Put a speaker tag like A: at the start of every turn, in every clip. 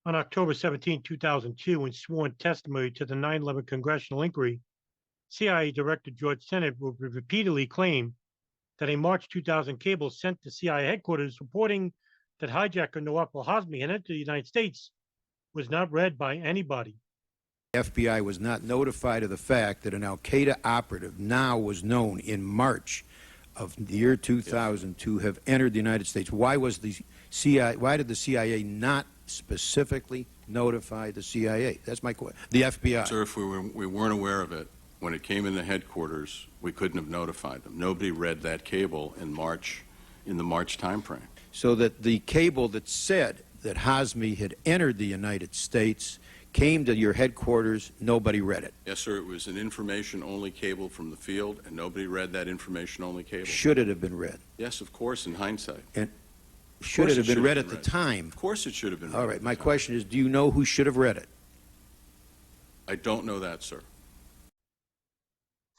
A: On October 17, 2002, in sworn testimony to the 9/11 Congressional Inquiry, CIA Director George Tenet would repeatedly claim that a March 2000 cable sent to CIA headquarters reporting that hijacker Nawaf al-Hazmi had entered the United States was not read by anybody.
B: The FBI was not notified of the fact that an al-Qaeda operative now was known in March of the year 2000 to have entered the United States. Why did the CIA not specifically notify the CIA? That's my question. The FBI.
C: Sir, if we weren't aware of it, when it came into headquarters, we couldn't have notified them. Nobody read that cable in the March timeframe.
B: So that the cable that said that Hazmi had entered the United States came to your headquarters, nobody read it.
C: Yes, sir. It was an information-only cable from the field, and nobody read that information-only cable.
B: Should it have been read?
C: Yes, of course, in hindsight.
B: And should it have been read at the time?
C: Of course it should have been read.
B: All right. My question is, do you know who should have read it?
C: I don't know that, sir.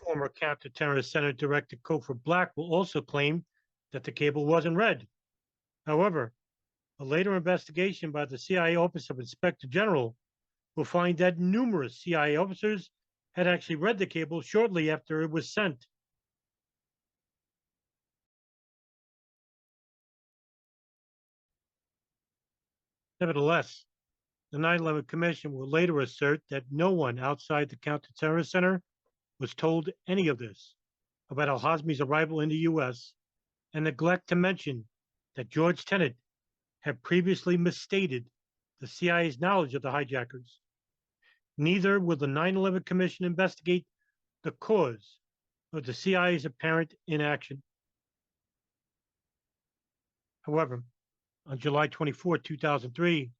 A: Former counterterrorist Center Director Cofer Black will also claim that the cable wasn't read. However, a later investigation by the CIA Office of Inspector General will find that numerous CIA officers had actually read the cable shortly after it was sent. Nevertheless, the 9/11 Commission will later assert that no one outside the Counterterrorist Center was told any of this about al-Hazmi's arrival in the U.S. and neglect to mention that George Tenet had previously misstated the CIA's knowledge of the hijackers. Neither will the 9/11 Commission investigate the cause of the CIA's apparent inaction. However, on July 24, 2003,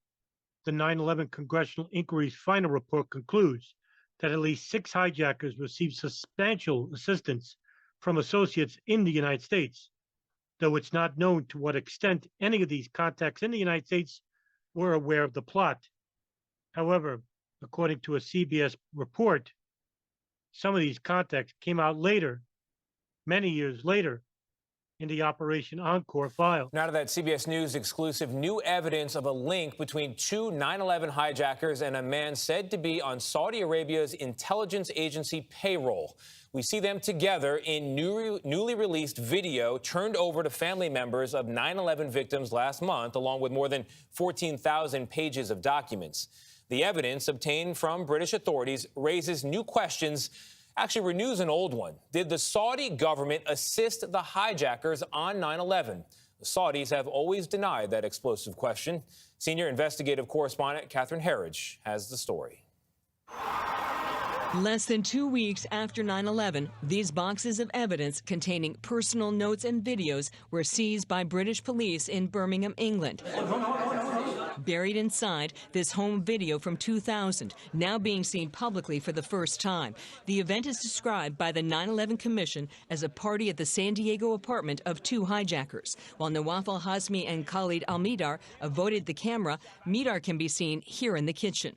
A: the 9/11 Congressional Inquiry's final report concludes that at least 6 hijackers received substantial assistance from associates in the United States, though it's not known to what extent any of these contacts in the United States were aware of the plot. However, according to a CBS report, some of these contacts came out later, many years later, in the Operation Encore file.
D: Now to that CBS News exclusive, new evidence of a link between 2 9/11 hijackers and a man said to be on Saudi Arabia's intelligence agency payroll. We see them together in newly released video turned over to family members of 9/11 victims last month, along with more than 14,000 pages of documents. The evidence obtained from British authorities raises new questions, actually renews an old one. Did the Saudi government assist the hijackers on 9/11? The Saudis have always denied that explosive question. Senior investigative correspondent Catherine Herridge has the story.
E: Less than 2 weeks after 9/11, these boxes of evidence containing personal notes and videos were seized by British police in Birmingham, England. Buried inside this home video from 2000, now being seen publicly for the first time. The event is described by the 9/11 Commission as a party at the San Diego apartment of 2 hijackers. While Nawaf al-Hazmi and Khalid al-Midar avoided the camera, Midar can be seen here in the kitchen.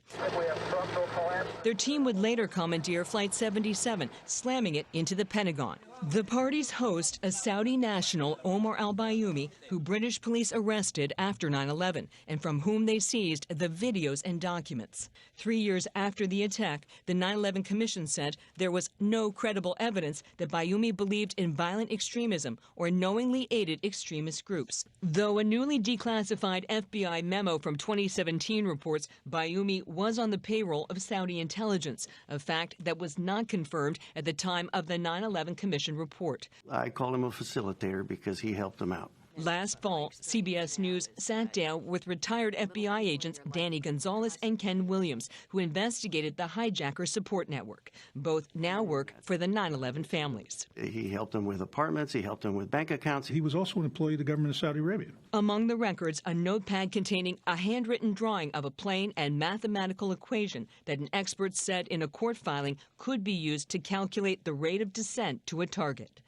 E: Their team would later commandeer Flight 77, slamming it into the Pentagon. The party's host, a Saudi national, Omar al-Bayoumi, who British police arrested after 9/11, and from whom they seized the videos and documents. 3 years after the attack, the 9/11 Commission said there was no credible evidence that Bayoumi believed in violent extremism or knowingly aided extremist groups. Though a newly declassified FBI memo from 2017 reports Bayoumi was on the payroll of Saudi intelligence, a fact that was not confirmed at the time of the 9/11 Commission report.
F: I call him a facilitator because he helped them out.
E: Last fall, CBS News sat down with retired FBI agents Danny Gonzalez and Ken Williams, who investigated the hijacker support network. Both now work for the 9/11 families.
F: He helped them with apartments. He helped them with bank accounts.
G: He was also an employee of the government of Saudi Arabia.
E: Among the records, a notepad containing a handwritten drawing of a plane and mathematical equation that an expert said in a court filing could be used to calculate the rate of descent to a target.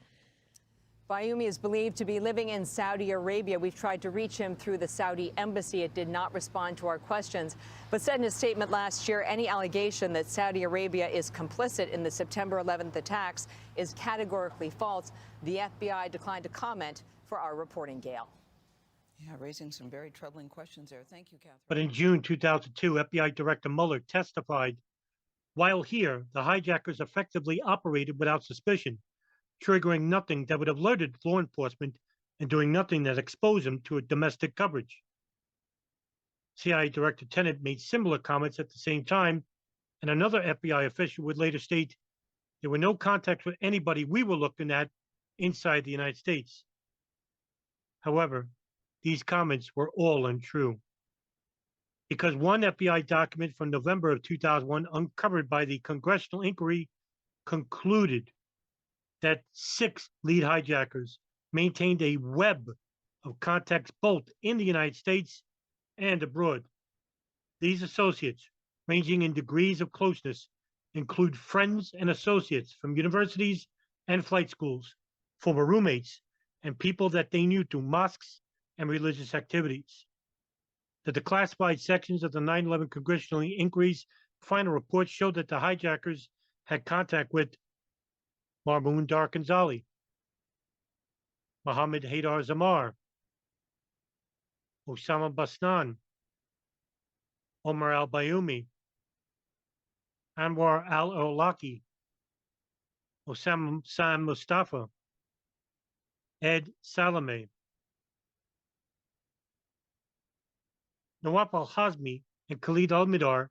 H: Bayoumi is believed to be living in Saudi Arabia. We've tried to reach him through the Saudi embassy. It did not respond to our questions, but said in a statement last year, any allegation that Saudi Arabia is complicit in the September 11th attacks is categorically false. The FBI declined to comment for our reporting, Gail.
I: Yeah, raising some very troubling questions there. Thank you, Catherine.
A: But in June 2002, FBI Director Mueller testified, while here, the hijackers effectively operated without suspicion, triggering nothing that would have alerted law enforcement and doing nothing that exposed them to a domestic coverage. CIA Director Tenet made similar comments at the same time, and another FBI official would later state, there were no contacts with anybody we were looking at inside the United States. However, these comments were all untrue. Because one FBI document from November of 2001, uncovered by the Congressional Inquiry, concluded that 6 lead hijackers maintained a web of contacts both in the United States and abroad. These associates, ranging in degrees of closeness, include friends and associates from universities and flight schools, former roommates, and people that they knew through mosques and religious activities. The declassified sections of the 9/11 Congressional Inquiry's final report showed that the hijackers had contact with Marmoon Darkanzali, Mohammed Haydar Zamar, Osama Basnan, Omar al-Bayoumi, Anwar al-Awlaki, Osama Sam Mustafa, Ed Salameh, Nawaf al-Hazmi, and Khalid al-Midar,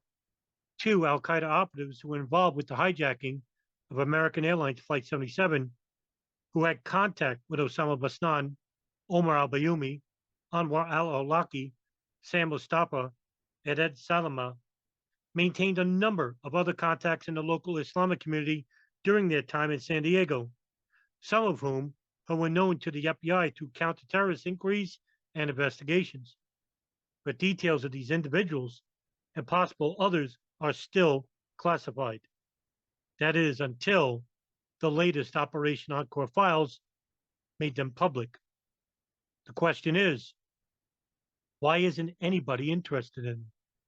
A: 2 al-Qaeda operatives who were involved with the hijacking of American Airlines Flight 77, who had contact with Osama Basnan, Omar al-Bayoumi, Anwar al-Awlaki, Sam Mustafa, and Ed Salama, maintained a number of other contacts in the local Islamic community during their time in San Diego, some of whom were known to the FBI through counter-terrorist inquiries and investigations. But details of these individuals and possible others are still classified. That is, until the latest Operation Encore files made them public. The question is, why isn't anybody interested in them?